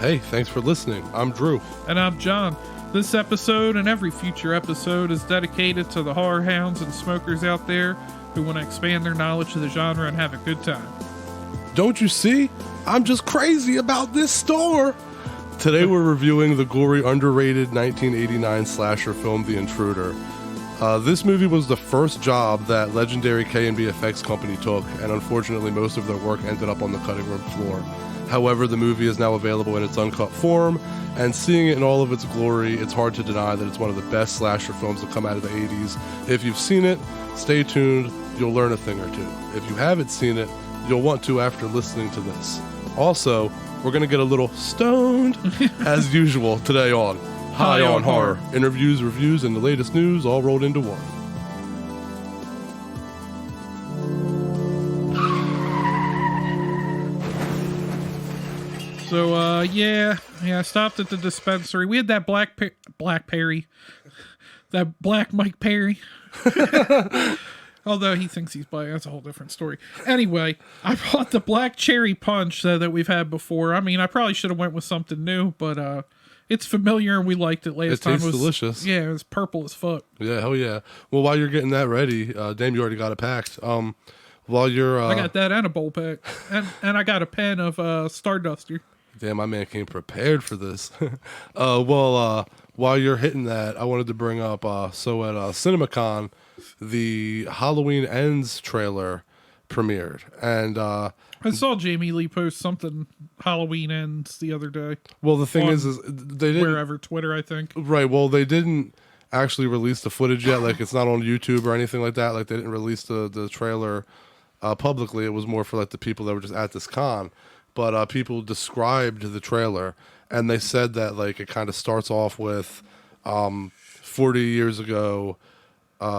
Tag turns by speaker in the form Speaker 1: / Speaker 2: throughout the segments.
Speaker 1: Hey, thanks for listening. I'm Drew.
Speaker 2: And I'm John. This episode and every future episode is dedicated to the horror hounds and smokers out there who want to expand their knowledge of the genre and have a good time.
Speaker 1: Don't you see? I'm just crazy about this store. Today we're reviewing the gory, underrated 1989 slasher film, The Intruder. This movie was the first job that legendary K&B effects company took, and unfortunately most of their work ended up on the cutting room floor. However, the movie is now available in its uncut form, and seeing it in all of its glory, it's hard to deny that it's one of the best slasher films to come out of the 80s. If you've seen it, stay tuned, you'll learn a thing or two. If you haven't seen it, you'll want to after listening to this. Also, we're going to get a little stoned, as usual, today on High on Horror. Interviews, reviews, and the latest news all rolled into one.
Speaker 2: So, I stopped at the dispensary. We had that Black Perry. That Black Mike Perry. Although he thinks he's black, that's a whole different story. Anyway, I bought the Black Cherry Punch that we've had before. I mean, I probably should have went with something new, but it's familiar and we liked it last time.
Speaker 1: It tastes delicious.
Speaker 2: Yeah, it was purple as fuck.
Speaker 1: Yeah, hell yeah. Well, while you're getting that ready, damn, you already got it packed. While you're...
Speaker 2: I got that and a bowl pack. And I got a pen of Starduster.
Speaker 1: Damn, my man came prepared for this. While you're hitting that, I wanted to bring up, so at CinemaCon, the Halloween Ends trailer premiered. And
Speaker 2: I saw Jamie Lee post something Halloween Ends the other day.
Speaker 1: Well, the thing is they didn't...
Speaker 2: Wherever, Twitter, I think.
Speaker 1: Right, well, they didn't actually release the footage yet. Like, it's not on YouTube or anything like that. Like, they didn't release the trailer publicly. It was more for, like, the people that were just at this con. But people described the trailer, and they said that, like, it kind of starts off with 40 years ago,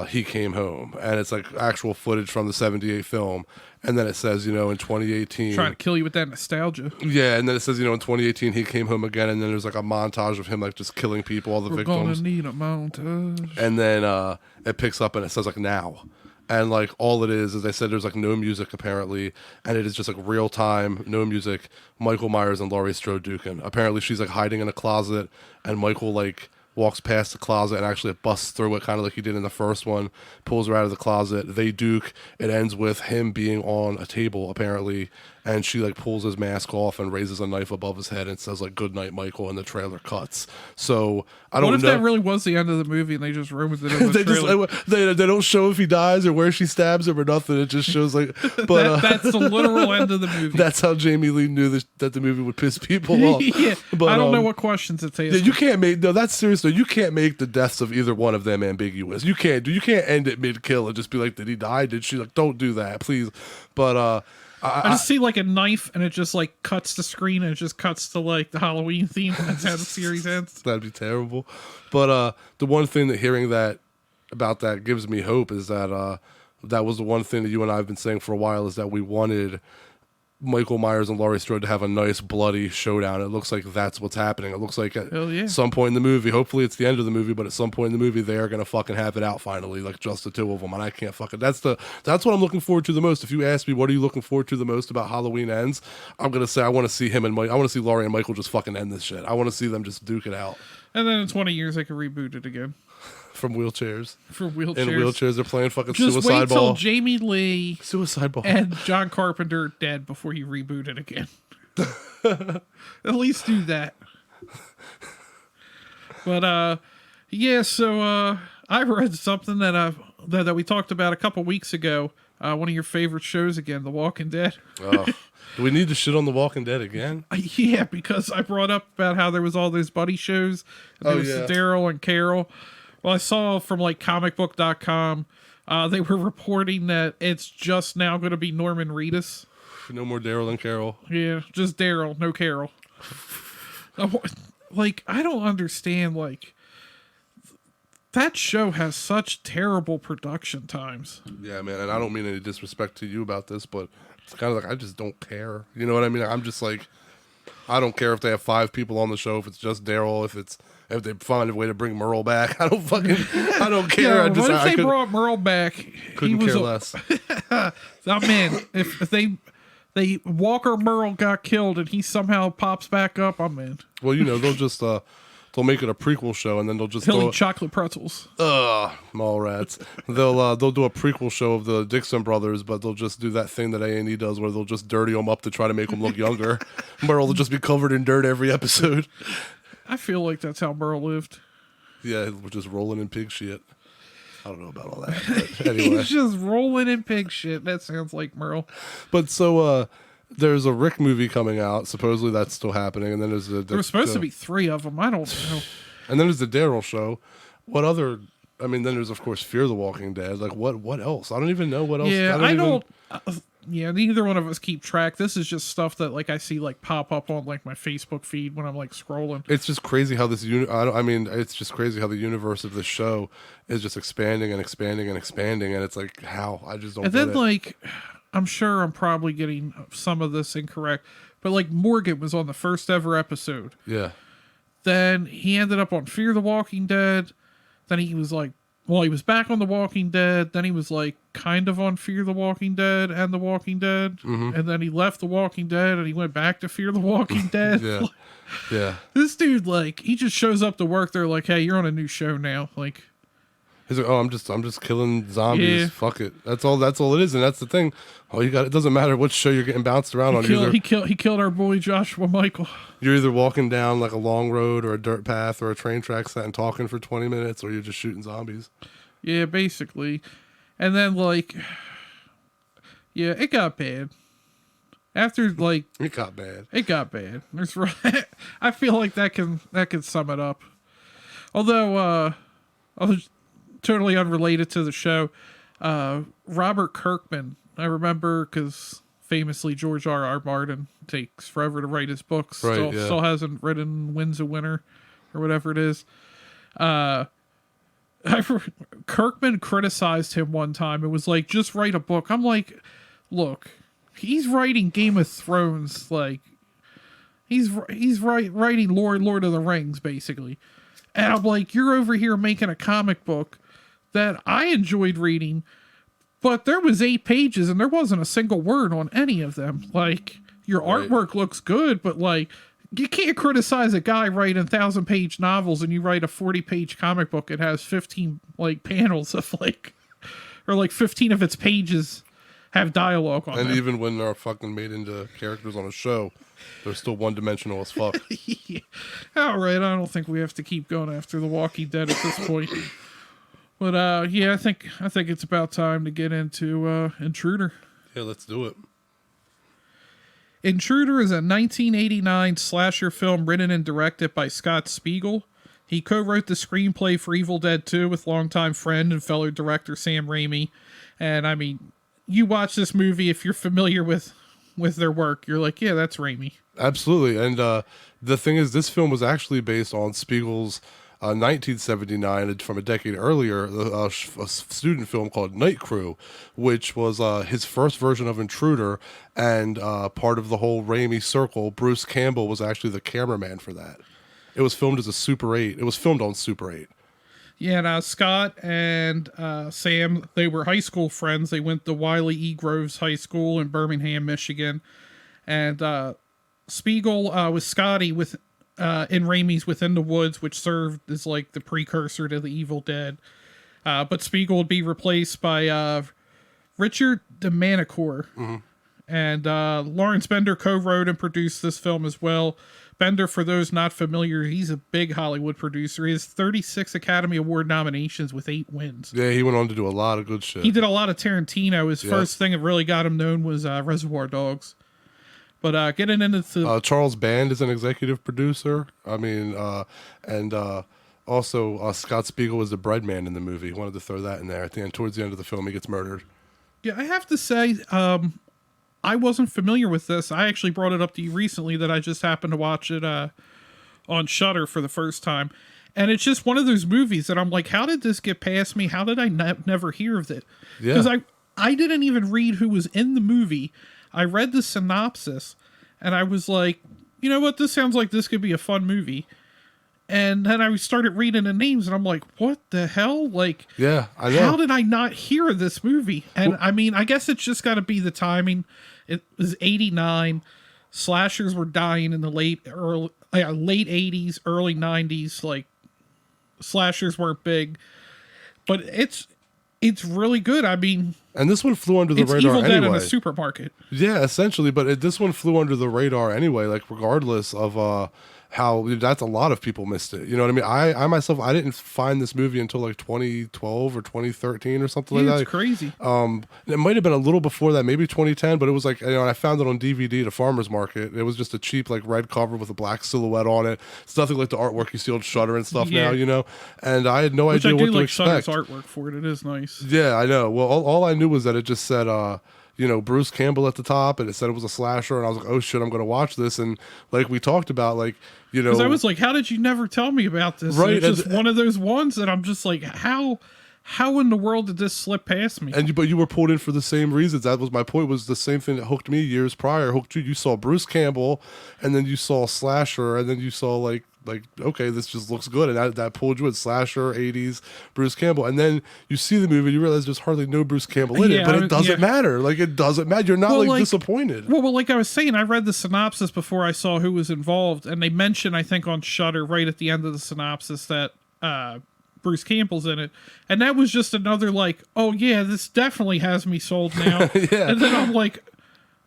Speaker 1: he came home. And it's, like, actual footage from the 78 film. And then it says, in 2018...
Speaker 2: Trying to kill you with that nostalgia.
Speaker 1: Yeah, and then it says, in 2018, he came home again, and then there's, like, a montage of him, like, just killing people, all the victims.
Speaker 2: We're gonna need a montage.
Speaker 1: And then it picks up, and it says, like, now. And, like, all it is they said there's, like, no music, apparently, and it is just, like, real time, no music, Michael Myers and Laurie Strode duking. Apparently, she's, like, hiding in a closet, and Michael, like, walks past the closet and actually busts through it, kind of like he did in the first one, pulls her out of the closet. They duke. It ends with him being on a table, apparently, and she, like, pulls his mask off and raises a knife above his head and says, like, "Good night, Michael," and the trailer cuts. So, I don't know.
Speaker 2: What if that really was the end of the movie and they just ruined it in the trailer?
Speaker 1: They don't show if he dies or where she stabs him or nothing. It just shows, like... But
Speaker 2: that's the literal end of the movie.
Speaker 1: That's how Jamie Lee knew that the movie would piss people off.
Speaker 2: Yeah,
Speaker 1: but,
Speaker 2: I don't know what questions it's asking.
Speaker 1: Yeah, you can't make... No, that's serious, though. You can't make the deaths of either one of them ambiguous. You can't end it mid-kill and just be like, did he die? Did she? Like, don't do that, please. But... I
Speaker 2: just see, like, a knife, and it just, like, cuts the screen, and it just cuts to, like, the Halloween theme, and that's how the series ends.
Speaker 1: That'd be terrible. But the one thing that hearing that about that gives me hope is that that was the one thing that you and I have been saying for a while, is that we wanted Michael Myers and Laurie Strode to have a nice bloody showdown. It looks like that's what's happening. It looks like at some point in the movie, hopefully it's the end of the movie, but at some point in the movie they are gonna fucking have it out finally, like just the two of them. And I can't fucking... That's what I'm looking forward to the most. If you ask me what are you looking forward to the most about Halloween Ends, I'm gonna say I want to see him and I want to see Laurie and Michael just fucking end this shit. I want to see them just duke it out.
Speaker 2: And then in 20 years they could reboot it again.
Speaker 1: From wheelchairs.
Speaker 2: For wheelchairs.
Speaker 1: In wheelchairs, they're playing fucking
Speaker 2: just
Speaker 1: Suicide Ball.
Speaker 2: Just wait till Jamie Lee
Speaker 1: Suicide Ball
Speaker 2: and John Carpenter are dead before you reboot it again. At least do that. But so I read something that we talked about a couple weeks ago. One of your favorite shows again, The Walking Dead.
Speaker 1: Oh. Do we need to shit on The Walking Dead again?
Speaker 2: Yeah, because I brought up about how there was all those buddy shows. And there was Daryl and Carol. Well, I saw from, like, comicbook.com, they were reporting that it's just now going to be Norman Reedus.
Speaker 1: No more Daryl and Carol.
Speaker 2: Yeah, just Daryl, no Carol. Like, I don't understand, like, that show has such terrible production times.
Speaker 1: Yeah, man, and I don't mean any disrespect to you about this, but it's kind of like, I just don't care. You know what I mean? I'm just like, I don't care if they have 5 people on the show, if it's just Daryl, if they find a way to bring Merle back. I don't care.
Speaker 2: Yeah, what if they brought Merle back?
Speaker 1: Couldn't care less.
Speaker 2: Oh, man, if they Walker Merle got killed and he somehow pops back up, I'm in.
Speaker 1: Well, they'll just they'll make it a prequel show, and then they'll just
Speaker 2: He'll eat chocolate pretzels.
Speaker 1: Mall rats. They'll do a prequel show of the Dixon brothers, but they'll just do that thing that A&E does, where they'll just dirty them up to try to make them look younger. Merle will just be covered in dirt every episode.
Speaker 2: I feel like that's how Merle lived.
Speaker 1: Yeah, we're just rolling in pig shit. I don't know about all that. But anyway.
Speaker 2: He's just rolling in pig shit. That sounds like Merle.
Speaker 1: But so there's a Rick movie coming out. Supposedly that's still happening. And then there's
Speaker 2: there were supposed to be 3 of them. I don't know.
Speaker 1: And then there's the Daryl show. What other? I mean, then there's of course Fear the Walking Dead. Like what else? I don't even know what else.
Speaker 2: Yeah, yeah, neither one of us keep track. This is just stuff that like I see like pop up on like my Facebook feed when I'm like scrolling.
Speaker 1: It's just crazy how this it's just crazy how the universe of this show is just expanding and expanding and expanding, and it's like how I just don't.
Speaker 2: And then like, I'm sure I'm probably getting some of this incorrect, but like Morgan was on the first ever episode.
Speaker 1: Yeah.
Speaker 2: Then he ended up on Fear the Walking Dead. Then he was like, he was back on The Walking Dead. Then he was like kind of on Fear the Walking Dead and The Walking Dead. Mm-hmm. And then he left The Walking Dead and he went back to Fear the Walking Dead.
Speaker 1: Yeah. Yeah.
Speaker 2: This dude, like, he just shows up to work. They're like, hey, you're on a new show now. Like,
Speaker 1: he's like, I'm just killing zombies. Yeah. Fuck it. That's all it is. And that's the thing. It doesn't matter which show you're getting bounced around on.
Speaker 2: He killed our boy Joshua Michael.
Speaker 1: You're either walking down like a long road or a dirt path or a train track set and talking for 20 minutes, or you're just shooting zombies. Yeah,
Speaker 2: basically. And then like, yeah, it got bad. After like,
Speaker 1: it got bad.
Speaker 2: There's I feel like that can sum it up. Although I was totally unrelated to the show. Robert Kirkman, I remember because famously George R.R. Martin takes forever to write his books. Still hasn't written Winds of Winter or whatever it is. Kirkman criticized him one time. It was like, just write a book. I'm like, look, he's writing Game of Thrones. Like, he's writing Lord of the Rings, basically. And I'm like, you're over here making a comic book that I enjoyed reading, but there was 8 pages and there wasn't a single word on any of them. Like, your artwork looks good, but like, you can't criticize a guy writing 1,000-page novels and you write a 40-page comic book. It has 15 like panels of like, or like 15 of its pages have dialogue on them.
Speaker 1: And even when they're fucking made into characters on a show, they're still one-dimensional as fuck.
Speaker 2: Yeah. All right, I don't think we have to keep going after The Walking Dead at this point. But yeah, I think it's about time to get into Intruder.
Speaker 1: Yeah, let's do it.
Speaker 2: Intruder is a 1989 slasher film written and directed by Scott Spiegel. He co-wrote the screenplay for Evil Dead 2 with longtime friend and fellow director Sam Raimi. And I mean, you watch this movie, if you're familiar with their work, you're like, yeah, that's Raimi.
Speaker 1: Absolutely. And the thing is, this film was actually based on Spiegel's 1979, from a decade earlier, a student film called Night Crew, which was his first version of Intruder, and part of the whole Raimi circle. Bruce Campbell was actually the cameraman for that. It was filmed as a Super 8. It was filmed on Super 8.
Speaker 2: Yeah, and Scott and Sam, they were high school friends. They went to Wiley E. Groves High School in Birmingham, Michigan. And Spiegel was Scotty in Raimi's Within the Woods, which served as like the precursor to the Evil Dead. But Spiegel would be replaced by Richard DeManicore. Mm-hmm. And Lawrence Bender co-wrote and produced this film as well. Bender, for those not familiar, he's a big Hollywood producer. He has 36 Academy Award nominations with 8 wins.
Speaker 1: Yeah, he went on to do a lot of good shit.
Speaker 2: He did a lot of Tarantino. His first thing that really got him known was Reservoir Dogs. But getting into
Speaker 1: Charles Band is an executive producer. I mean, also Scott Spiegel was the bread man in the movie. He wanted to throw that in there at the end. Towards the end of the film, he gets murdered.
Speaker 2: Yeah, I have to say, I wasn't familiar with this. I actually brought it up to you recently that I just happened to watch it on Shudder for the first time. And it's just one of those movies that I'm like, how did this get past me? How did I never hear of it? Because I didn't even read who was in the movie. I read the synopsis, and I was like, you know what? This sounds like this could be a fun movie. And then I started reading the names, and I'm like, what the hell? Like,
Speaker 1: yeah, I know.
Speaker 2: How did I not hear of this movie? And I mean, I guess it's just got to be the timing. It was 89. Slashers were dying in the late 80s, early 90s. Like, slashers weren't big. But it's really good. I mean...
Speaker 1: And this one flew under the radar
Speaker 2: Evil
Speaker 1: anyway.
Speaker 2: Dead in a supermarket.
Speaker 1: Yeah, essentially. But this one flew under the radar anyway, like, regardless of... how that's a lot of people missed it. You know what I mean? I myself, I didn't find this movie until like 2012 or 2013 or something like that.
Speaker 2: It's crazy.
Speaker 1: It might have been a little before that, maybe 2010, but it was like, you know, I found it on DVD at a farmer's market. It was just a cheap like red cover with a black silhouette on it. It's nothing like the artwork you see on Shudder and stuff now, you know? And I had no idea what to expect.
Speaker 2: Shudder's artwork for it. It is nice.
Speaker 1: Yeah, I know. Well, all I knew was that it just said, you know, Bruce Campbell at the top, and it said it was a slasher, and I was like, oh shit, I'm going to watch this. And like we talked about, like, you know,
Speaker 2: because I was like, how did you never tell me about this?
Speaker 1: Right,
Speaker 2: and it's just one of those ones that I'm just like, how in the world did this slip past me?
Speaker 1: But you were pulled in for the same reasons. That was my point. Was the same thing that hooked me years prior. Hooked you. You saw Bruce Campbell, and then you saw slasher, and then you saw like okay, this just looks good, and that pulled you in. Slasher, 80s, Bruce Campbell, and then you see the movie, and you realize there's hardly no Bruce Campbell in it, but it doesn't matter. Like, it doesn't matter. You're not like disappointed.
Speaker 2: Well, like I was saying, I read the synopsis before I saw who was involved, and they mention, I think on Shudder right at the end of the synopsis, that Bruce Campbell's in it, and that was just another like, oh yeah, this definitely has me sold now.
Speaker 1: Yeah.
Speaker 2: And then I'm like,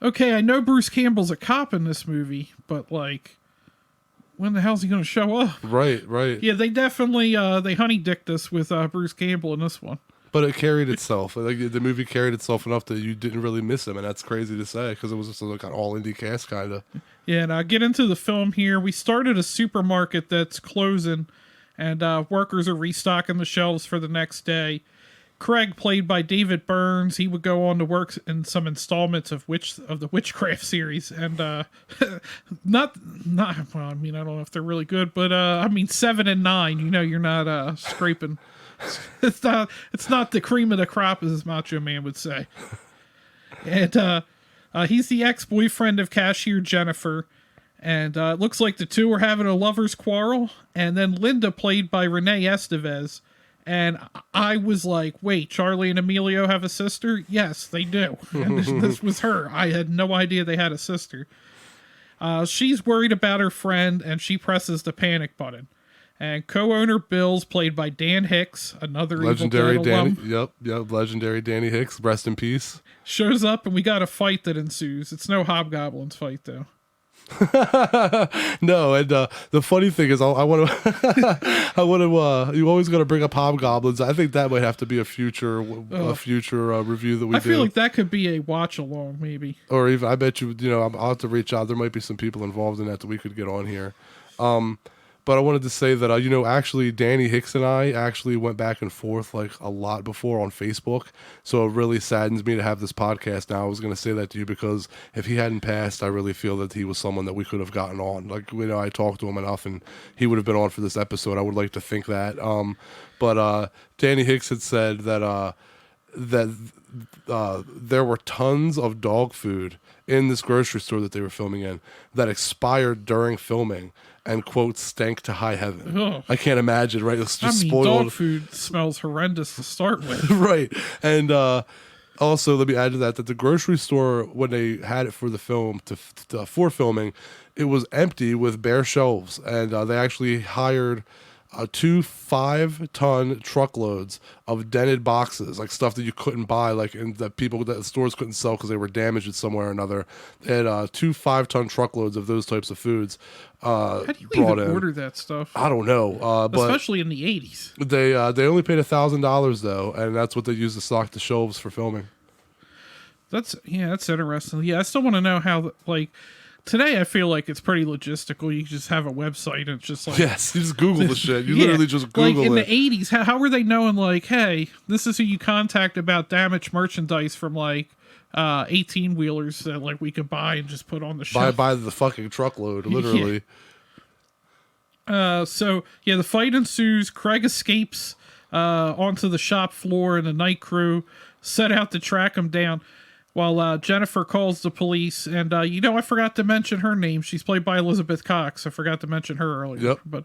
Speaker 2: okay, I know Bruce Campbell's a cop in this movie, but like, when the hell's he going to show up?
Speaker 1: Right.
Speaker 2: Yeah, they definitely they honey-dicked us with Bruce Campbell in this one.
Speaker 1: But it carried itself. Like, the movie carried itself enough that you didn't really miss him, and that's crazy to say because it was just like an all-indie cast kind of.
Speaker 2: Yeah, and get into the film here. We started a supermarket that's closing, and workers are restocking the shelves for the next day. Craig, played by David Burns, he would go on to work in some installments of the Witchcraft series, and not well. I mean, I don't know if they're really good, but I mean, 7 and 9. You know, you're not scraping. It's not the cream of the crop, as Macho Man would say. And he's the ex-boyfriend of cashier Jennifer, and it looks like the two are having a lovers' quarrel. And then Linda, played by Renee Estevez. And I was like, wait, Charlie and Emilio have a sister? Yes, they do. And this was her. I had no idea they had a sister. She's worried about her friend, and she presses the panic button. And co-owner Bill's played by Dan Hicks, another
Speaker 1: legendary
Speaker 2: Evil Dead
Speaker 1: Danny.
Speaker 2: alum.
Speaker 1: Yep, legendary Danny Hicks. Rest in peace.
Speaker 2: Shows up, and we got a fight that ensues. It's no Hobgoblins fight, though.
Speaker 1: No, and the funny thing is, I want to, you always got to bring up Hobgoblins. I think that might have to be a future review that we do.
Speaker 2: I feel like that could be a watch along, maybe.
Speaker 1: Or even, I bet you, I'll have to reach out. There might be some people involved in that we could get on here. But I wanted to say that, actually, Danny Hicks and I actually went back and forth like a lot before on Facebook. So it really saddens me to have this podcast now. I was going to say that to you because if he hadn't passed, I really feel that he was someone that we could have gotten on. Like, I talked to him enough and he would have been on for this episode. I would like to think that. But Danny Hicks had said that there were tons of dog food in this grocery store that they were filming in that expired during filming and, quote, stank to high heaven.
Speaker 2: Ugh.
Speaker 1: I can't imagine, right? It's just spoiled.
Speaker 2: Dog food smells horrendous to start with.
Speaker 1: Right. And also, let me add to that the grocery store, when they had it for the film, for filming, it was empty with bare shelves. And they actually hired 2 5-ton truckloads of dented boxes, like stuff that you couldn't buy, like that stores couldn't sell because they were damaged in some way or another. They had 2 5-ton truckloads of those types of foods.
Speaker 2: How do you even order that stuff?
Speaker 1: I don't know, but
Speaker 2: especially in the 80s.
Speaker 1: They only paid $1,000 though, and that's what they used to stock the shelves for filming.
Speaker 2: That's interesting. Yeah, I still want to know how today I feel like it's pretty logistical. You just have a website and it's just like...
Speaker 1: Yes, you just Google the shit. You literally just Google it.
Speaker 2: Like in the 80s, how were they knowing, like, hey, this is who you contact about damaged merchandise from, like, 18-wheelers that, like, we could buy and just put on the shelf?
Speaker 1: Buy the fucking truckload, literally.
Speaker 2: Yeah. The fight ensues. Craig escapes onto the shop floor, and the night crew set out to track him down. While Jennifer calls the police, and I forgot to mention her name. She's played by Elizabeth Cox. I forgot to mention her earlier.
Speaker 1: Yep.
Speaker 2: But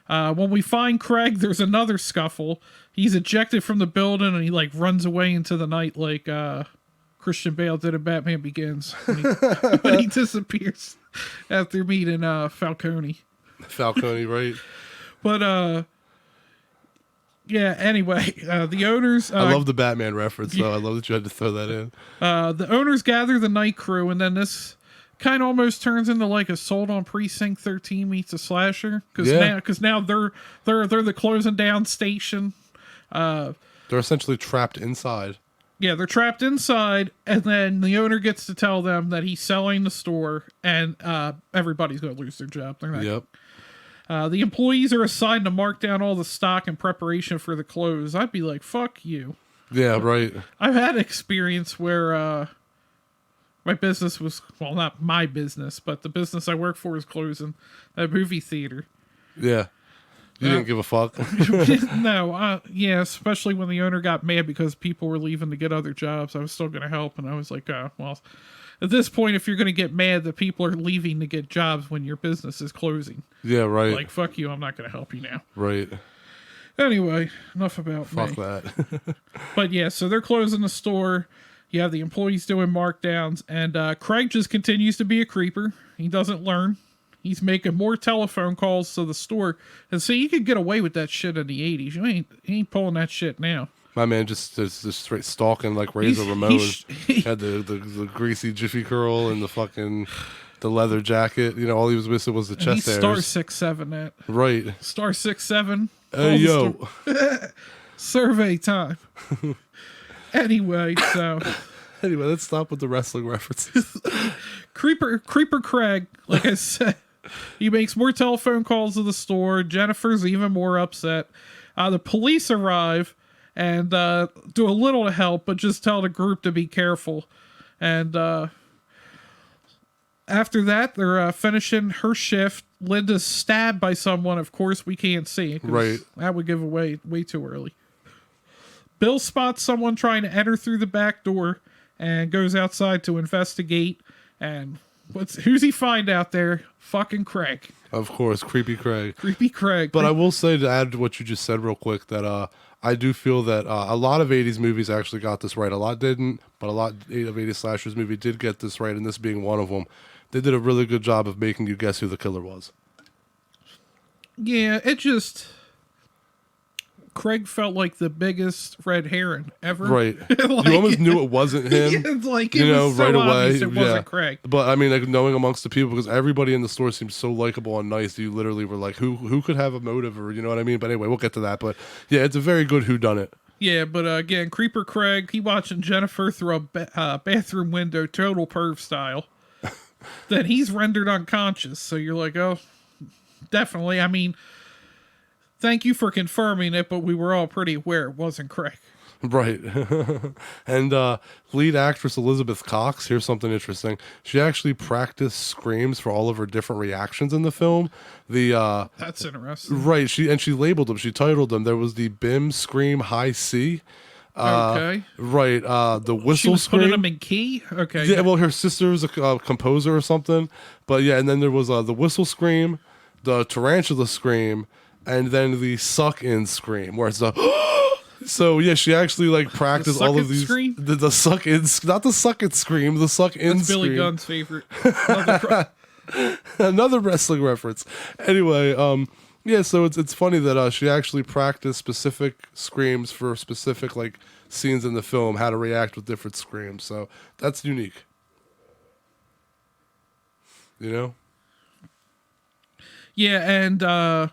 Speaker 2: When we find Craig, there's another scuffle. He's ejected from the building and he like runs away into the night like Christian Bale did in Batman Begins when he disappears after meeting Falcone.
Speaker 1: Falcone, right?
Speaker 2: But yeah, anyway, the owners...
Speaker 1: I love the Batman reference, though. I love that you had to throw that in.
Speaker 2: The owners gather the night crew, and then this kind of almost turns into like Assault on Precinct 13 meets a slasher. Because now they're the closing down station.
Speaker 1: They're essentially trapped inside.
Speaker 2: Yeah, they're trapped inside, and then the owner gets to tell them that he's selling the store, and everybody's going to lose their job. They're not...
Speaker 1: Yep.
Speaker 2: The employees are assigned to mark down all the stock in preparation for the close. I'd be like, fuck you.
Speaker 1: Yeah, right.
Speaker 2: I've had experience where my business was, well, not my business, but the business I work for is closing. A movie theater.
Speaker 1: Yeah. You didn't give a fuck.
Speaker 2: No, yeah, especially when the owner got mad because people were leaving to get other jobs. I was still going to help, and I was like, well... At this point, if you're going to get mad that people are leaving to get jobs when your business is closing.
Speaker 1: Yeah, right.
Speaker 2: Like, fuck you, I'm not going to help you now.
Speaker 1: Right.
Speaker 2: Anyway, enough about me.
Speaker 1: Fuck that.
Speaker 2: But yeah, so they're closing the store. You have the employees doing markdowns. And Craig just continues to be a creeper. He doesn't learn. He's making more telephone calls to the store. And so you could get away with that shit in the 80s. You ain't pulling that shit now.
Speaker 1: My man just straight stalking like Razor Ramon. Had the greasy jiffy curl and the leather jacket. You know, all he was missing was the chest hairs.
Speaker 2: Star 6'7" that.
Speaker 1: Right.
Speaker 2: Star 6'7".
Speaker 1: Hey yo.
Speaker 2: Survey time. Anyway,
Speaker 1: let's stop with the wrestling references.
Speaker 2: Creeper Craig, like I said, he makes more telephone calls to the store. Jennifer's even more upset. The police arrive and do a little to help, but just tell the group to be careful. And after that, they're finishing her shift. Linda's stabbed by someone. Of course, we can't see it.
Speaker 1: Right.
Speaker 2: That would give away way too early. Bill spots someone trying to enter through the back door and goes outside to investigate. And who's he find out there? Fucking Craig.
Speaker 1: Of course, creepy Craig.
Speaker 2: Creepy Craig.
Speaker 1: But I will say, to add to what you just said real quick, that I do feel that a lot of 80s movies actually got this right. A lot didn't, but a lot of 80s slashers movie did get this right, and this being one of them. They did a really good job of making you guess who the killer was.
Speaker 2: Yeah, it just... Craig felt like the biggest red herring ever.
Speaker 1: Right.
Speaker 2: Like,
Speaker 1: you almost knew it wasn't him.
Speaker 2: Yeah, it's like, it was so
Speaker 1: right away.
Speaker 2: It wasn't Craig.
Speaker 1: But I mean, like, knowing amongst the people, because everybody in the store seemed so likable and nice, you literally were like, who could have a motive, or you know what I mean? But anyway, we'll get to that. But yeah, it's a very good whodunit.
Speaker 2: Yeah, but again, Creeper Craig, he watching Jennifer through a bathroom window, total perv style. Then he's rendered unconscious. So you're like, oh, definitely. I mean, thank you for confirming it, but we were all pretty aware it wasn't Craig.
Speaker 1: Right. And lead actress Elizabeth Cox, here's something interesting. She actually practiced screams for all of her different reactions in the film.
Speaker 2: That's interesting.
Speaker 1: Right. She labeled them. She titled them. There was the Bim Scream High C.
Speaker 2: Okay.
Speaker 1: Right. The whistle
Speaker 2: she was
Speaker 1: scream.
Speaker 2: Putting them in key? Okay.
Speaker 1: Yeah, well, her sister was a composer or something. But yeah, and then there was the whistle scream, the tarantula scream, and then the suck in scream, where it's the... So yeah, she actually like practiced all of these.
Speaker 2: Scream?
Speaker 1: The suck in, not the suck it scream, the suck in
Speaker 2: That's
Speaker 1: scream.
Speaker 2: Billy Gunn's favorite.
Speaker 1: Another wrestling reference. Anyway, yeah, so it's funny that she actually practiced specific screams for specific like scenes in the film, how to react with different screams. So that's unique. You know?
Speaker 2: Yeah, and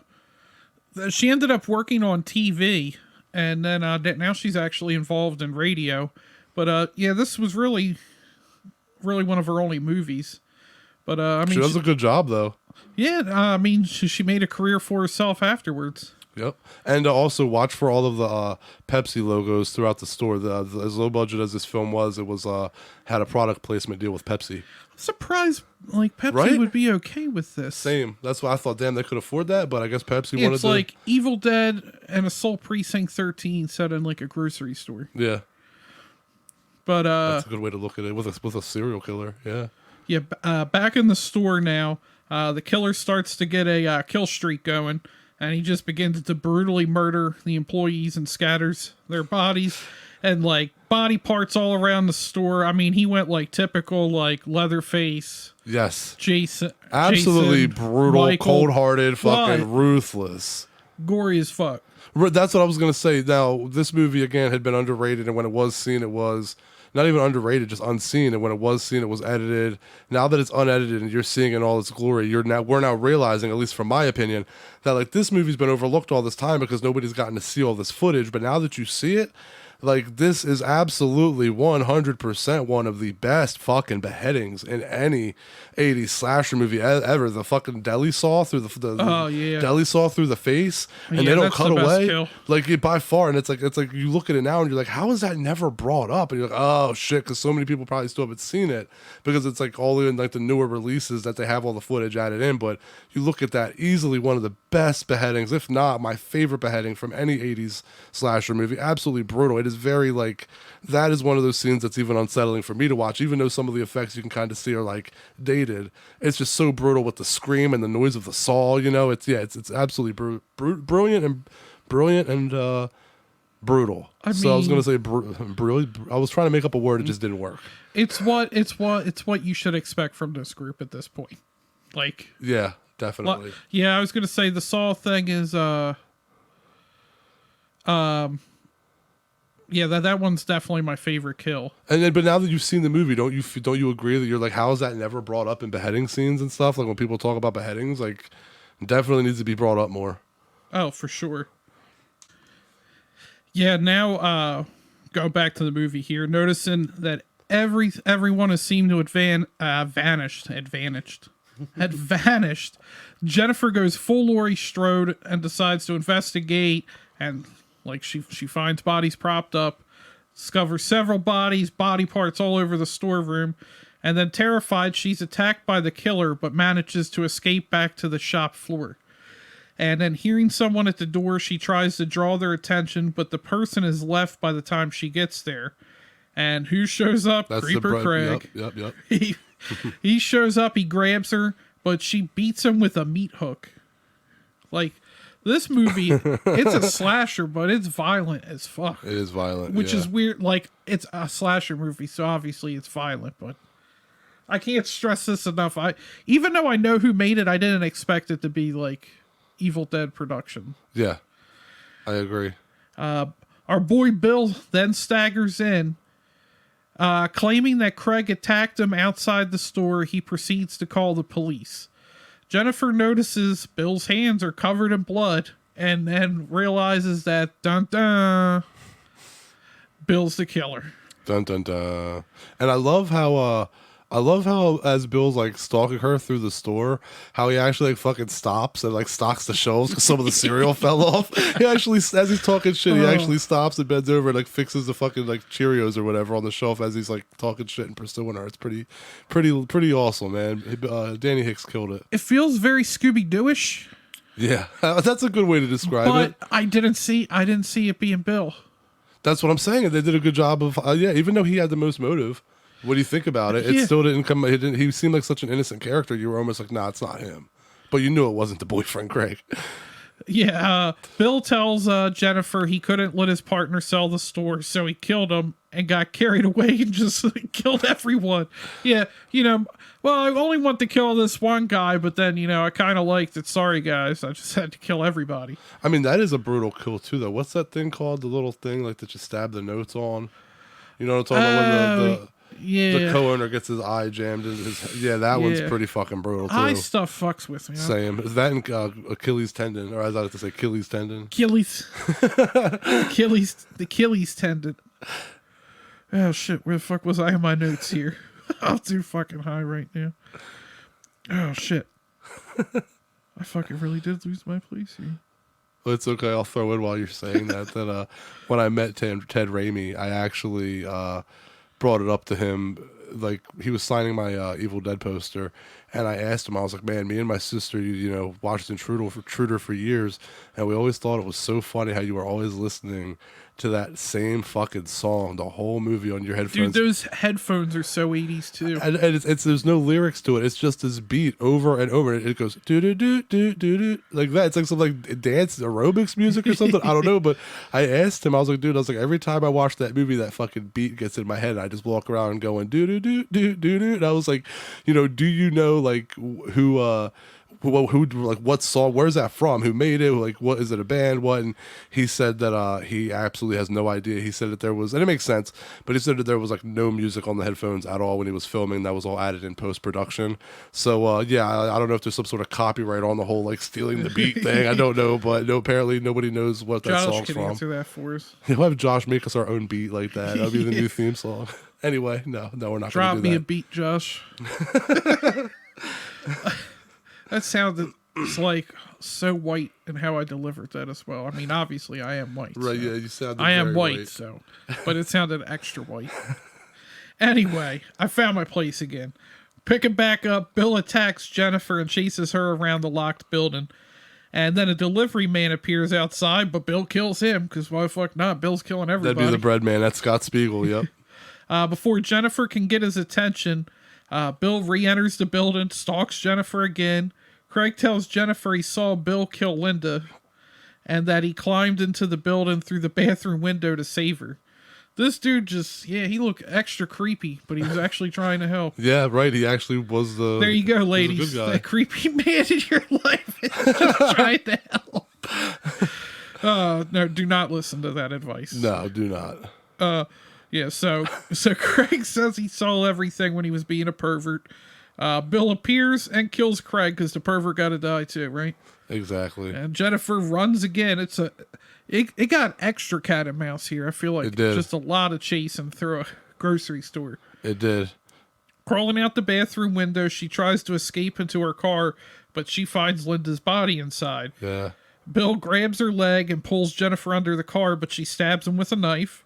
Speaker 2: she ended up working on TV, and then now she's actually involved in radio. But yeah, this was really one of her only movies. But I mean,
Speaker 1: she does a good job though. Yeah,
Speaker 2: I mean, she made a career for herself afterwards.
Speaker 1: Yep, and also watch for all of the Pepsi logos throughout the store. As low budget as this film was, it was had a product placement deal with Pepsi.
Speaker 2: I'm surprised, like Pepsi
Speaker 1: right?
Speaker 2: would be okay with this.
Speaker 1: Same. That's why I thought, damn, they could afford that. But I guess Pepsi wanted to.
Speaker 2: It's like Evil Dead and Assault Precinct 13 set in like a grocery store.
Speaker 1: Yeah,
Speaker 2: but
Speaker 1: that's a good way to look at it with a serial killer. Yeah.
Speaker 2: Yeah. Back in the store now, the killer starts to get a kill streak going. and he just begins to brutally murder the employees and scatters their bodies and like body parts all around the store. I mean, he went like typical like Leatherface.
Speaker 1: Yes.
Speaker 2: Jason.
Speaker 1: Absolutely
Speaker 2: Jason,
Speaker 1: brutal,
Speaker 2: Michael,
Speaker 1: cold-hearted, fucking ruthless.
Speaker 2: Gory as fuck.
Speaker 1: That's what I was going to say. Now, this movie, again, had been underrated, and when it was seen, it was not even underrated, just unseen. And when it was seen, it was edited. Now that it's unedited and you're seeing it in all its glory, we're now realizing, at least from my opinion, that like this movie's been overlooked all this time because nobody's gotten to see all this footage. But now that you see it, like this is absolutely 100% one of the best fucking beheadings in any 80s slasher movie ever. The fucking deli saw through the deli saw through the face, and they don't cut away like by far. And it's like you look at it now and you're like, how is that never brought up? And you're like, oh shit, because so many people probably still haven't seen it because it's like all in like the newer releases that they have all the footage added in. But you look at that, easily one of the best beheadings, if not my favorite beheading from any 80s slasher movie. Absolutely brutal. It is very like, that is one of those scenes that's even unsettling for me to watch, even though some of the effects you can kind of see are like dated. It's just so brutal with the scream and the noise of the saw, you know. It's absolutely brilliant and brutal. I was gonna say brilliant. I was trying to make up a word, it just didn't work.
Speaker 2: It's what you should expect from this group at this point. Like,
Speaker 1: yeah, definitely.
Speaker 2: I was gonna say the Saw thing is that one's definitely my favorite kill. And
Speaker 1: then, but now that you've seen the movie, don't you agree that you're like, how is that never brought up in beheading scenes and stuff? Like when people talk about beheadings, like definitely needs to be brought up more.
Speaker 2: Oh, for sure. Yeah. Now, go back to the movie here, noticing that everyone has seemed to had vanished. Jennifer goes full Laurie Strode and decides to investigate, and like she finds bodies propped up, discovers several body parts all over the storeroom, and then terrified, she's attacked by the killer but manages to escape back to the shop floor. And then hearing someone at the door, she tries to draw their attention, but the person is left by the time she gets there. And who shows up?
Speaker 1: That's
Speaker 2: Creeper Craig.
Speaker 1: Yep.
Speaker 2: He shows up, he grabs her, but she beats him with a meat hook. Like, this movie, it's a slasher, but it's violent as fuck.
Speaker 1: It is violent,
Speaker 2: which is weird. Like, it's a slasher movie, so obviously it's violent, but I can't stress this enough. Even though I know who made it, I didn't expect it to be like Evil Dead production.
Speaker 1: Yeah, I agree.
Speaker 2: Our boy Bill then staggers in, claiming that Craig attacked him outside the store. He proceeds to call the police. Jennifer notices Bill's hands are covered in blood and then realizes that Bill's the killer.
Speaker 1: Dun dun dun. And I love how as Bill's like stalking her through the store, how he actually like fucking stops and like stocks the shelves because some of the cereal fell off. He actually, as he's talking shit, he actually stops and bends over and like fixes the fucking like Cheerios or whatever on the shelf as he's like talking shit and pursuing her. It's pretty awesome, man. Danny Hicks killed it.
Speaker 2: It feels very Scooby-Doo-ish.
Speaker 1: Yeah, that's a good way to describe it.
Speaker 2: But I didn't see it being Bill.
Speaker 1: That's what I'm saying. They did a good job of even though he had the most motive. What do you think about it? It still didn't come. He seemed like such an innocent character. You were almost like, nah, it's not him. But you knew it wasn't the boyfriend, Craig.
Speaker 2: Yeah. Bill tells Jennifer he couldn't let his partner sell the store, so he killed him and got carried away and just killed everyone. Yeah. Well, I only want to kill this one guy, but then, I kind of liked it. Sorry, guys. I just had to kill everybody.
Speaker 1: I mean, that is a brutal kill, too, though. What's that thing called? The little thing like that you stab the notes on? You know what I'm talking about? When the co-owner gets his eye jammed in his... Yeah, that one's pretty fucking brutal, too.
Speaker 2: Eye stuff fucks with me.
Speaker 1: Same. Is that in Achilles tendon? Or as I like to say, Achilles tendon?
Speaker 2: Achilles tendon. Oh, shit. Where the fuck was I in my notes here? I'm too fucking high right now. Oh, shit. I fucking really did lose my place here.
Speaker 1: Well, it's okay. I'll throw in while you're saying that when I met Ted Raimi, I actually... brought it up to him, like he was signing my Evil Dead poster, and I asked him, I was like, man, me and my sister, watched Intruder for years, and we always thought it was so funny how you were always listening to that same fucking song the whole movie on your headphones.
Speaker 2: Dude, those headphones are so 80s too.
Speaker 1: And it's there's no lyrics to it. It's just this beat over and over. It goes do do do do do do like that. It's like some like dance aerobics music or something. I don't know. But I asked him. I was like, dude. I was like, every time I watch that movie, that fucking beat gets in my head. And I just walk around going do do do do do do. And I was like, you know, do you know like who like what song, where's that from, who made it, like what is it, a band, what? And he said that he absolutely has no idea. He said that there was, and it makes sense, but he said that there was like no music on the headphones at all when he was filming. That was all added in post-production. So yeah, I don't know if there's some sort of copyright on the whole like stealing the beat thing. I don't know, but no, apparently nobody knows what that song's from.
Speaker 2: Josh can answer that for us.
Speaker 1: We'll have Josh make us our own beat like that. That'll be the new theme song. Anyway, no, we're not
Speaker 2: drop
Speaker 1: gonna do
Speaker 2: me
Speaker 1: that.
Speaker 2: a beat, Josh. That sounded like so white in how I delivered that as well. I mean, obviously I am white.
Speaker 1: Right,
Speaker 2: so.
Speaker 1: yeah, you sounded
Speaker 2: I am
Speaker 1: very
Speaker 2: white, so, but it sounded extra white. Anyway, I found my place again. Picking back up, Bill attacks Jennifer and chases her around the locked building. And then a delivery man appears outside, but Bill kills him, because why the fuck not? Bill's killing everybody.
Speaker 1: That'd be the bread man. That's Scott Spiegel, yep.
Speaker 2: Before Jennifer can get his attention, Bill re-enters the building, stalks Jennifer again. Craig tells Jennifer he saw Bill kill Linda and that he climbed into the building through the bathroom window to save her. This dude just, he looked extra creepy, but he was actually trying to help.
Speaker 1: Yeah, right. He actually was the...
Speaker 2: There you go, ladies. That creepy man in your life is just trying to help. No, do not listen to that advice.
Speaker 1: No, do not.
Speaker 2: Yeah, so Craig says he saw everything when he was being a pervert. Bill appears and kills Craig because the pervert got to die too, right?
Speaker 1: Exactly.
Speaker 2: And Jennifer runs again. It got extra cat and mouse here. I feel like
Speaker 1: it did.
Speaker 2: Just a lot of chasing through a grocery store.
Speaker 1: It did.
Speaker 2: Crawling out the bathroom window, she tries to escape into her car, but she finds Linda's body inside.
Speaker 1: Yeah.
Speaker 2: Bill grabs her leg and pulls Jennifer under the car, but she stabs him with a knife.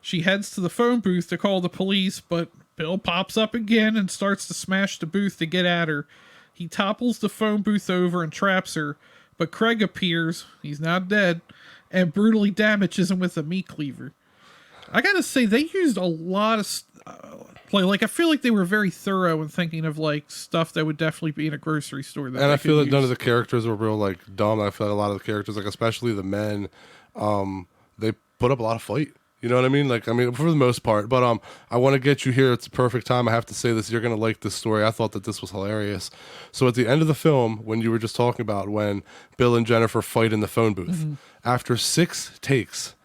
Speaker 2: She heads to the phone booth to call the police, but Bill pops up again and starts to smash the booth to get at her. He topples the phone booth over and traps her, but Craig appears, he's not dead, and brutally damages him with a meat cleaver. I gotta say, they used a lot of I feel like they were very thorough in thinking of like stuff that would definitely be in a grocery store.
Speaker 1: And I feel like none of the characters were real like dumb. I feel like a lot of the characters, like especially the men, they put up a lot of fight. You know what I mean? Like, I mean, for the most part. But I want to get you here. It's the perfect time. I have to say this. You're going to like this story. I thought that this was hilarious. So at the end of the film, when you were just talking about when Bill and Jennifer fight in the phone booth, after 6 takes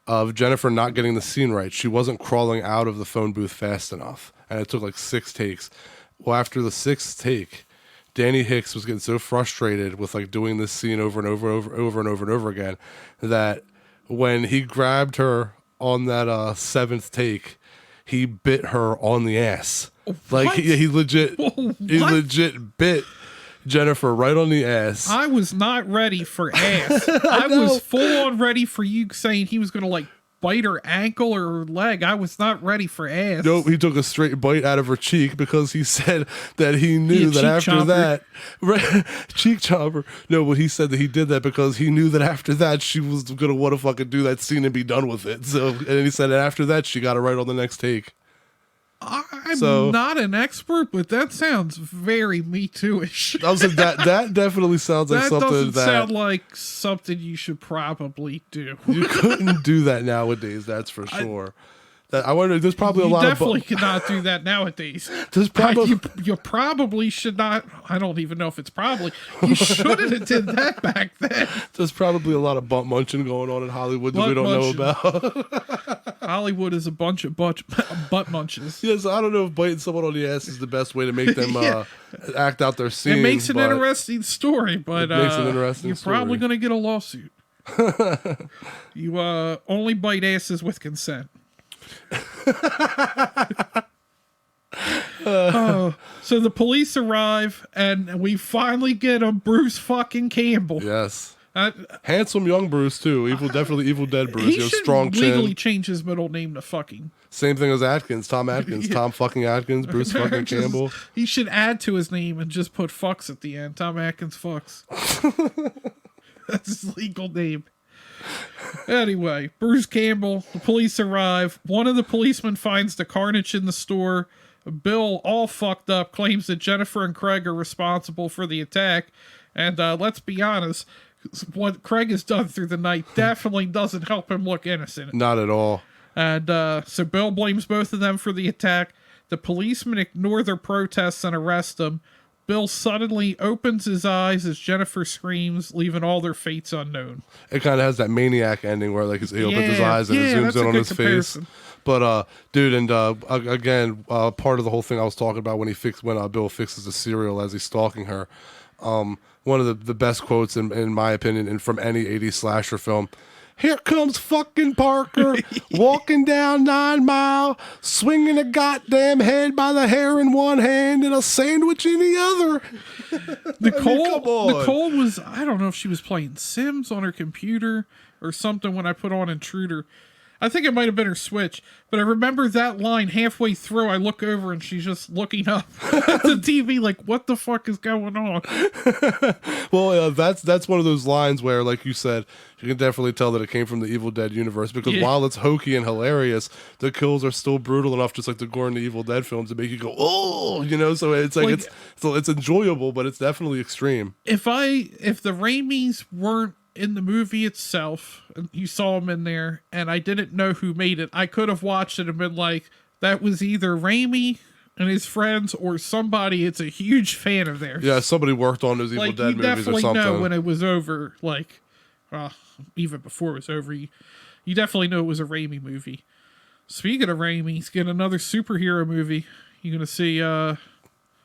Speaker 1: of Jennifer not getting the scene right, she wasn't crawling out of the phone booth fast enough. And it took like 6 takes. Well, after the 6th take, Danny Hicks was getting so frustrated with like doing this scene over and over again that when he grabbed her on that 7th take, he bit her on the ass. Like he legit bit Jennifer right on the ass.
Speaker 2: I was not ready for ass. I was full on ready for you saying he was gonna like bite her ankle or her leg. I was not ready for ass.
Speaker 1: Nope, he took a straight bite out of her cheek because he said that he knew that after that, cheek chomper. No, but he said that he did that because he knew that after that she was gonna want to fucking do that scene and be done with it. So, and he said that after that she got it right on the next take.
Speaker 2: I'm not an expert, but that sounds very Me Too-ish.
Speaker 1: I was like, that definitely sounds like something
Speaker 2: doesn't sound like something you should probably do.
Speaker 1: You couldn't do that nowadays, that's for sure. I wonder. There's probably a lot.
Speaker 2: You definitely cannot do that nowadays.
Speaker 1: There's probably
Speaker 2: you probably should not. I don't even know if it's probably. You shouldn't have did that back then.
Speaker 1: There's probably a lot of butt munching going on in Hollywood that we don't know about.
Speaker 2: Hollywood is a bunch of butt munches.
Speaker 1: Yes, I don't know if biting someone on the ass is the best way to make them act out their scene.
Speaker 2: It makes an interesting story, but you're probably going to get a lawsuit. You only bite asses with consent. So the police arrive and we finally get a Bruce fucking Campbell.
Speaker 1: Yes, handsome young Bruce too. Definitely evil dead Bruce.
Speaker 2: He should
Speaker 1: strong chin.
Speaker 2: legally change his middle name to fucking.
Speaker 1: Same thing as Atkins, Tom Atkins, Tom fucking Atkins, Bruce fucking Campbell.
Speaker 2: He should add to his name and just put fucks at the end. Tom Atkins fucks. That's his legal name. Anyway, Bruce Campbell, the police arrive. One of the policemen finds the carnage in the store. Bill, all fucked up, claims that Jennifer and Craig are responsible for the attack. And let's be honest, what Craig has done through the night definitely doesn't help him look innocent.
Speaker 1: Not at all.
Speaker 2: And so Bill blames both of them for the attack. The policemen ignore their protests and arrest them. Bill suddenly opens his eyes as Jennifer screams, leaving all their fates unknown.
Speaker 1: It kind of has that Maniac ending where like he opens his eyes and it zooms in on his comparison. Face. But dude, and again, part of the whole thing I was talking about when Bill fixes the cereal as he's stalking her. One of the best quotes in my opinion, and from any 80s slasher film. Here comes fucking Parker, walking down 9 Mile, swinging a goddamn head by the hair in one hand and a sandwich in the other.
Speaker 2: Nicole was, I don't know if she was playing Sims on her computer or something when I put on Intruder. I think it might have been her Switch, but I remember that line halfway through. I look over and she's just looking up at the TV like, what the fuck is going on?
Speaker 1: Well, that's one of those lines where, like you said, you can definitely tell that it came from the Evil Dead universe because while it's hokey and hilarious, the kills are still brutal enough, just like the gore in the Evil Dead films, to make you go, oh, you know. So it's like it's enjoyable, but it's definitely extreme.
Speaker 2: If the Raimis weren't in the movie itself, you saw them in there, and I didn't know who made it, I could have watched it and been like, that was either Raimi and his friends or somebody. It's a huge fan of theirs.
Speaker 1: Yeah, somebody worked on those Evil Dead movies or something. You definitely know
Speaker 2: when it was over, like, even before it was over, you definitely know it was a Raimi movie. Speaking of Raimi, he's getting another superhero movie. You're going to see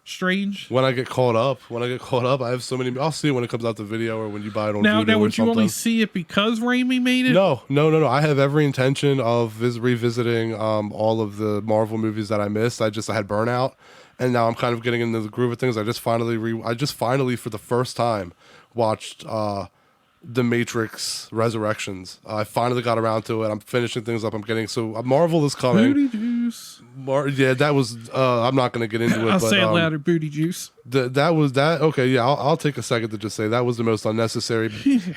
Speaker 2: Strange.
Speaker 1: When I get caught up, I have so many. I'll see it when it comes out the video or when you buy it on video.
Speaker 2: Now, would you only see it because Raimi made it?
Speaker 1: No. I have every intention of revisiting all of the Marvel movies that I missed. I had Burnout, and now I'm kind of getting into the groove of things. I just finally for the first time watched The Matrix Resurrections. I finally got around to it. I'm finishing things up. I'm getting Marvel is coming.
Speaker 2: Booty juice.
Speaker 1: That was. I'm not going to get into it.
Speaker 2: I'll say it louder. Booty juice.
Speaker 1: That was that. Okay, yeah. I'll take a second to just say that was the most unnecessary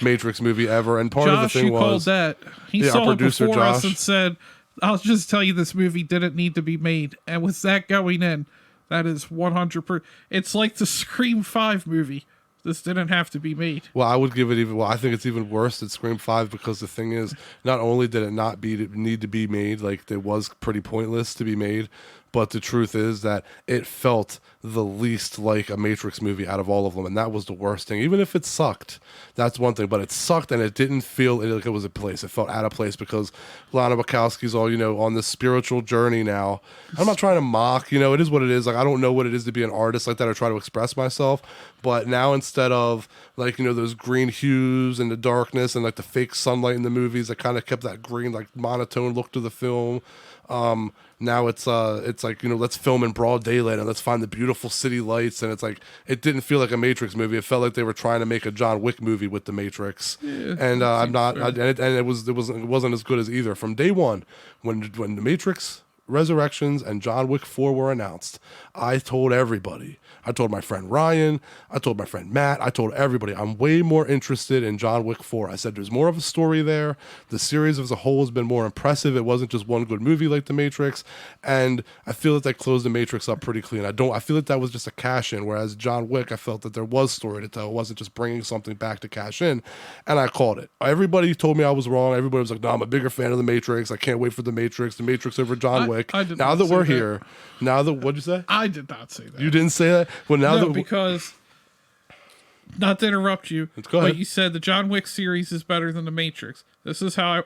Speaker 1: Matrix movie ever. And part of the thing was
Speaker 2: called that. He saw it before us and said, "I'll just tell you, this movie didn't need to be made." And with that going in, that is 100%. It's like the Scream 5 movie. This didn't have to be made.
Speaker 1: Well, I would give it I think it's even worse than Scream 5 because the thing is, not only did it not need to be made, like it was pretty pointless to be made, but the truth is that it felt the least like a Matrix movie out of all of them, and that was the worst thing. Even if it sucked, that's one thing, but it sucked and it didn't feel like it was a place. It felt out of place because Lana Wachowski's all, on this spiritual journey now. I'm not trying to mock, it is what it is. Like, I don't know what it is to be an artist like that or try to express myself, but now instead of like, those green hues and the darkness and like the fake sunlight in the movies that kind of kept that green, like monotone look to the film, now it's like, let's film in broad daylight and let's find the beautiful city lights. And it's like, it didn't feel like a Matrix movie. It felt like they were trying to make a John Wick movie with the Matrix. Yeah, and it wasn't as good as either. From day one, when the Matrix Resurrections and John Wick 4 were announced, I told everybody. I told my friend Ryan. I told my friend Matt. I told everybody I'm way more interested in John Wick 4. I said there's more of a story there. The series as a whole has been more impressive. It wasn't just one good movie like The Matrix. And I feel that they closed The Matrix up pretty clean. I feel that was just a cash in. Whereas John Wick, I felt that there was story to tell. It wasn't just bringing something back to cash in. And I called it. Everybody told me I was wrong. Everybody was like, no, I'm a bigger fan of The Matrix. I can't wait for The Matrix over John Wick. Now that we're here, what'd you say?
Speaker 2: I did not say that.
Speaker 1: You didn't say that? Well,
Speaker 2: because, not to interrupt you, but you said the John Wick series is better than The Matrix. This is how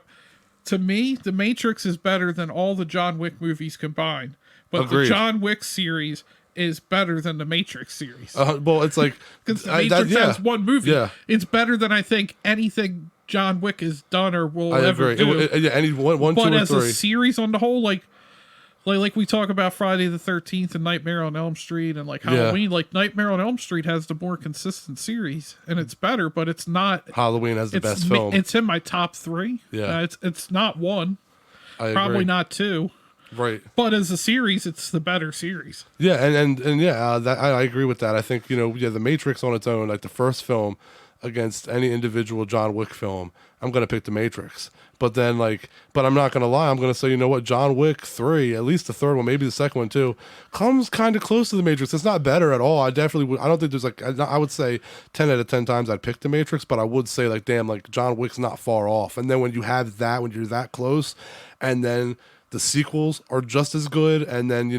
Speaker 2: to me, The Matrix is better than all the John Wick movies combined. But
Speaker 1: Agreed.
Speaker 2: The John Wick series is better than The Matrix series.
Speaker 1: Well, it's like...
Speaker 2: Because The Matrix has one movie. Yeah. It's better than, I think, anything John Wick has done or will ever do.
Speaker 1: Any one, two, or three.
Speaker 2: But as a series on the whole, like we talk about Friday the 13th and Nightmare on Elm Street and like Halloween, like Nightmare on Elm Street has the more consistent series and it's better, but it's not.
Speaker 1: Halloween has the best film.
Speaker 2: It's in my top 3.
Speaker 1: Yeah.
Speaker 2: It's not 1.
Speaker 1: I
Speaker 2: probably
Speaker 1: agree.
Speaker 2: not 2.
Speaker 1: Right.
Speaker 2: But as a series, it's the better series.
Speaker 1: Yeah. And I agree with that. I think, The Matrix on its own, like the first film, against any individual John Wick film, I'm going to pick The Matrix. But then, but I'm not going to lie. I'm going to say, you know what? John Wick 3, at least the third one, maybe the second one too, comes kind of close to The Matrix. It's not better at all. I definitely would. I don't think there's I would say 10 out of 10 times I'd pick The Matrix, but I would say, damn, John Wick's not far off. And then when you have that, when you're that close, and then the sequels are just as good, and then,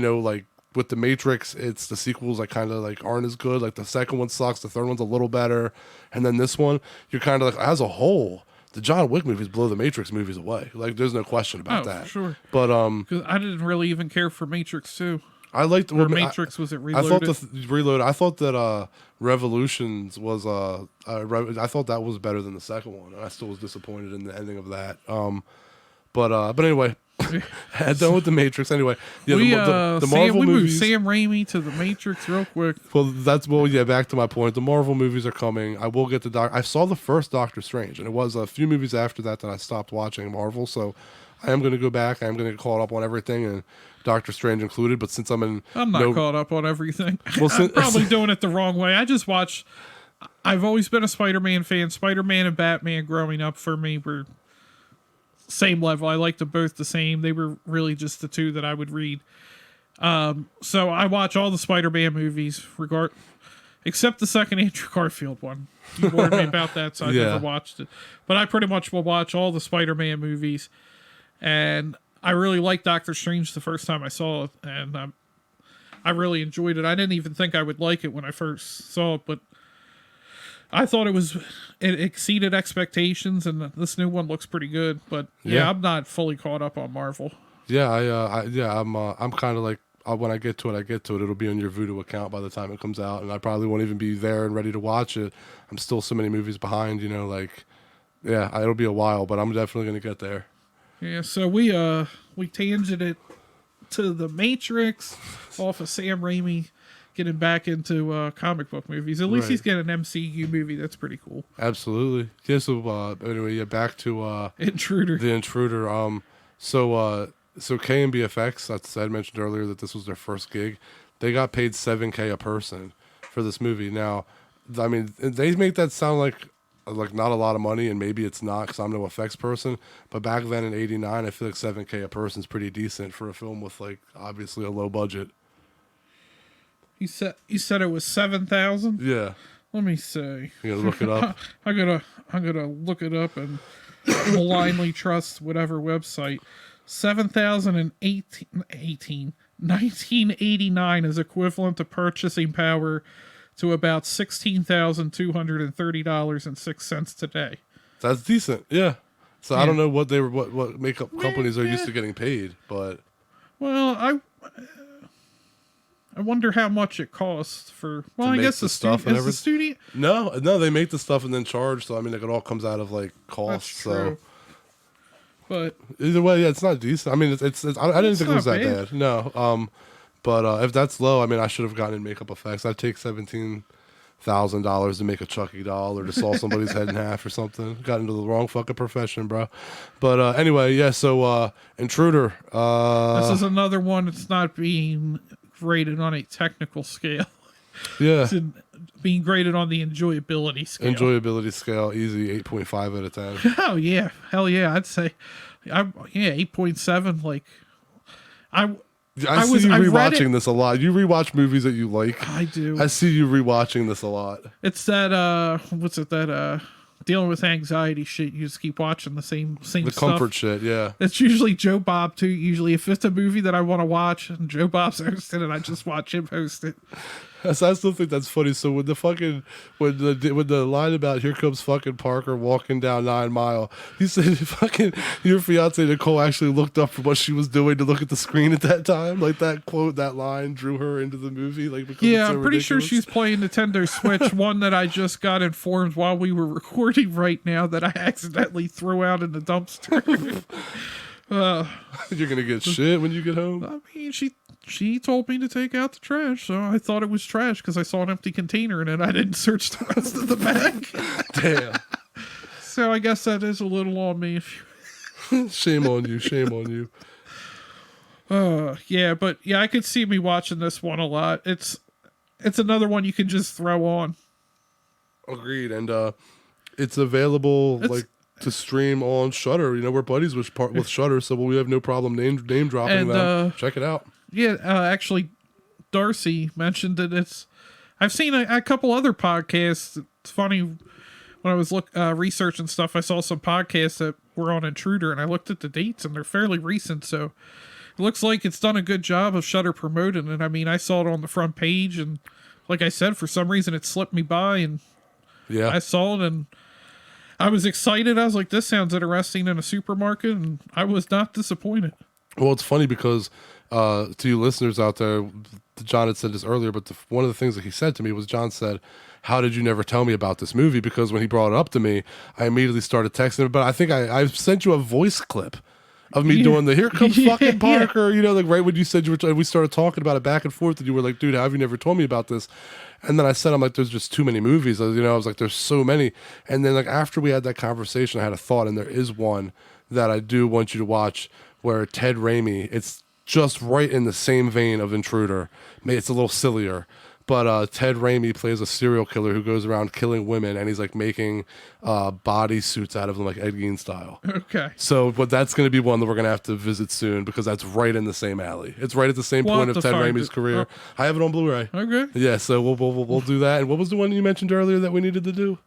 Speaker 1: with The Matrix, it's the sequels kind of aren't as good. The second one sucks, the third one's a little better, and then this one, you're kind of as a whole, the John Wick movies blow the Matrix movies away. There's no question about that.
Speaker 2: For sure.
Speaker 1: But
Speaker 2: because I didn't really even care for Matrix 2.
Speaker 1: I liked
Speaker 2: Matrix. Was it Reloaded?
Speaker 1: I thought Reloaded. I thought that Revolutions was I thought that was better than the second one, and I still was disappointed in the ending of that. But anyway. Done with The Matrix anyway. Yeah, the Marvel movies.
Speaker 2: Moved Sam Raimi to The Matrix real quick.
Speaker 1: Back to my point. The Marvel movies are coming. I will get the I saw the first Doctor Strange, and it was a few movies after that I stopped watching Marvel. So I am going to go back. I am going to get caught up on everything, and Doctor Strange included. But since I'm
Speaker 2: not caught up on everything. Well, I'm probably doing it the wrong way. I just watched. I've always been a Spider-Man fan. Spider-Man and Batman growing up for me were same level. I liked them both the same. They were really just the two that I would read. So I watch all the Spider-Man movies, except the second Andrew Garfield one. You warned me about that, so I never watched it. But I pretty much will watch all the Spider-Man movies. And I really liked Doctor Strange the first time I saw it, and I really enjoyed it. I didn't even think I would like it when I first saw it, but I thought it exceeded expectations, and this new one looks pretty good. But I'm not fully caught up on Marvel.
Speaker 1: Yeah, I'm kind of when I get to it, It'll be on your Vudu account by the time it comes out, and I probably won't even be there and ready to watch it. I'm still so many movies behind, it'll be a while, but I'm definitely gonna get there.
Speaker 2: Yeah, so we tangented it to The Matrix off of Sam Raimi getting back into comic book movies. At least he's getting an MCU movie. That's pretty cool.
Speaker 1: Absolutely. Yeah, so anyway, back to
Speaker 2: Intruder.
Speaker 1: The Intruder. So KMBFX, I mentioned earlier that this was their first gig. They got paid $7,000 a person for this movie. Now, I mean, they make that sound like not a lot of money, and maybe it's not because I'm no effects person. But back then in '89, I feel like $7,000 a person is pretty decent for a film with obviously a low budget.
Speaker 2: You said it was 7,000?
Speaker 1: Yeah.
Speaker 2: Let me see.
Speaker 1: You gotta look it up.
Speaker 2: I'm gonna look it up and blindly trust whatever website. 1989 is equivalent to purchasing power to about $16,230.06 today.
Speaker 1: That's decent, yeah. So I don't know what makeup companies are used to getting paid, but
Speaker 2: I wonder how much it costs for. Well, I guess the stuff and everything. The studio.
Speaker 1: No, they make the stuff and then charge. So I mean, it all comes out of cost. So,
Speaker 2: but
Speaker 1: either way, yeah, it's not decent. I mean, it's I didn't think it was that bad. No, but if that's low, I mean, I should have gotten in makeup effects. I'd take $17,000 to make a Chucky doll or to saw somebody's head in half or something. Got into the wrong fucking profession, bro. But anyway, yeah. So Intruder.
Speaker 2: This is another one that's not being rated on a technical scale.
Speaker 1: Yeah.
Speaker 2: It's being graded on the enjoyability scale.
Speaker 1: Enjoyability scale, easy 8.5 out of 10.
Speaker 2: Oh yeah. Hell yeah. I'd say 8.7.
Speaker 1: I see you rewatching this a lot. You rewatch movies that you like.
Speaker 2: I do.
Speaker 1: I see you rewatching this a lot.
Speaker 2: It's that what's it that dealing with anxiety shit. You just keep watching the same
Speaker 1: the
Speaker 2: stuff.
Speaker 1: Comfort shit, yeah.
Speaker 2: It's usually Joe Bob too. Usually, if it's a movie that I want to watch and Joe Bob's hosting it, I just watch him host it.
Speaker 1: So I still think that's funny. So when the line about here comes fucking Parker walking down 9 Mile, he said fucking your fiance Nicole actually looked up from what she was doing to look at the screen at that time. That quote, that line drew her into the movie.
Speaker 2: Yeah, I'm pretty sure she's playing Nintendo Switch. One that I just got informed while we were recording right now that I accidentally threw out in the dumpster.
Speaker 1: You're gonna get shit when you get home.
Speaker 2: I mean, she told me to take out the trash, so I thought it was trash because I saw an empty container in it. I didn't search the rest of the bag.
Speaker 1: Damn.
Speaker 2: So I guess that is a little on me.
Speaker 1: Shame on you. Shame on you.
Speaker 2: Yeah, but yeah, I could see me watching this one a lot. It's another one you can just throw on.
Speaker 1: Agreed. And It's available to stream on Shudder. You know, we're buddies with Shudder, so we have no problem name dropping them. Check it out.
Speaker 2: Yeah, actually, Darcy mentioned that I've seen a couple other podcasts. It's funny, when I was researching stuff, I saw some podcasts that were on Intruder, and I looked at the dates, and they're fairly recent, so it looks like it's done a good job of Shudder promoting it. I mean, I saw it on the front page, and like I said, for some reason it slipped me by, and I saw it, and I was excited. I was like, this sounds interesting in a supermarket, and I was not disappointed.
Speaker 1: Well, it's funny because to you listeners out there, John had said this earlier, but one of the things that he said to me was, John said, how did you never tell me about this movie? Because when he brought it up to me, I immediately started texting him. But I think I sent you a voice clip of me doing the "Here comes fucking Parker," you know, like right when you said we started talking about it back and forth, and you were like, "Dude, how have you never told me about this?" And then I said, "I'm like, there's just too many movies." I was like, "There's so many." And then like after we had that conversation, I had a thought, and there is one that I do want you to watch where Ted Raimi. It's just right in the same vein of Intruder. It's a little sillier. But Ted Raimi plays a serial killer who goes around killing women, and he's like making body suits out of them, like Ed Gein style.
Speaker 2: Okay.
Speaker 1: So, but that's going to be one that we're going to have to visit soon because that's right in the same alley. It's right at the same point of Ted Raimi's career. I have it on Blu-ray.
Speaker 2: Okay.
Speaker 1: Yeah, so we'll do that. And what was the one you mentioned earlier that we needed to do?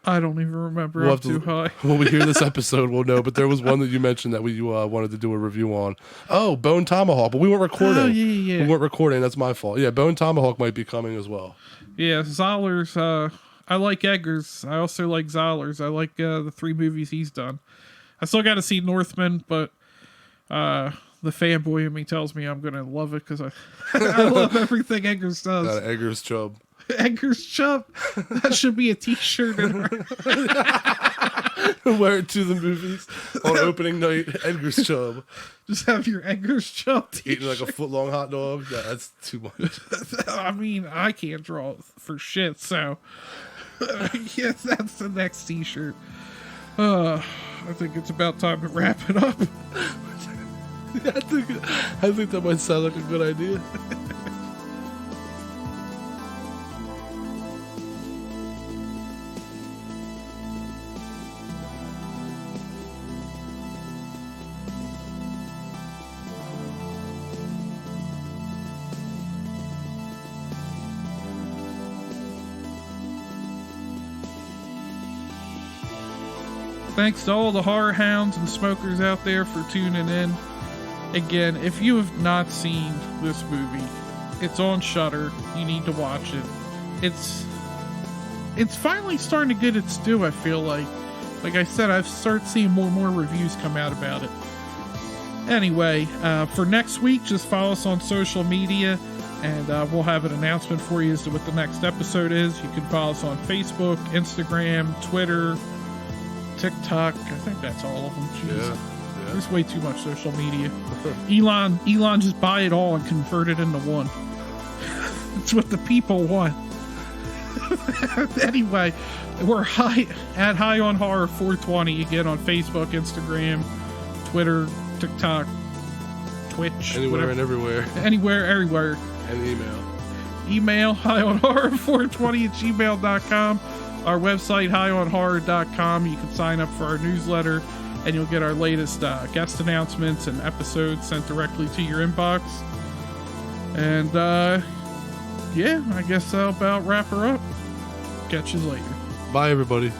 Speaker 2: I don't even remember. I'm too high.
Speaker 1: When we hear this episode, we'll know. But there was one that you mentioned that we wanted to do a review on. Oh, Bone Tomahawk. But we weren't recording.
Speaker 2: Oh, yeah.
Speaker 1: We weren't recording. That's my fault. Yeah, Bone Tomahawk might be coming as well.
Speaker 2: Yeah, Zoller's. I like Eggers. I also like Zoller's. I like the 3 movies he's done. I still got to see Northman, but the fanboy in me tells me I'm going to love it because I love everything Eggers does.
Speaker 1: Got an Eggers chub.
Speaker 2: Eggers chub. That should be a t-shirt.
Speaker 1: Wear it to the movies on opening night. Eggers chub.
Speaker 2: Just have your Eggers chub t-shirt.
Speaker 1: Eating like a foot-long hot dog. Yeah, that's too much.
Speaker 2: I mean, I can't draw for shit, so yes, that's the next t-shirt. I think it's about time to wrap it up.
Speaker 1: I think that might sound like a good idea.
Speaker 2: Thanks to all the horror hounds and smokers out there for tuning in. Again, if you have not seen this movie, it's on Shudder. You need to watch it. It's finally starting to get its due, I feel like. Like I said, I've started seeing more and more reviews come out about it. Anyway, for next week, just follow us on social media, and we'll have an announcement for you as to what the next episode is. You can follow us on Facebook, Instagram, Twitter, TikTok. I think that's all of them. Jeez. Yeah. There's way too much social media. Elon just buy it all and convert it into one. It's what the people want. Anyway, we're at High on Horror 420 again on Facebook, Instagram, Twitter, TikTok, Twitch,
Speaker 1: anywhere and everywhere.
Speaker 2: Everywhere.
Speaker 1: And
Speaker 2: Email highonhorror420@gmail.com. Our website, highonhorror.com. You can sign up for our newsletter, and you'll get our latest guest announcements and episodes sent directly to your inbox. And, yeah, I guess that'll about wrap her up. Catch you later.
Speaker 1: Bye, everybody.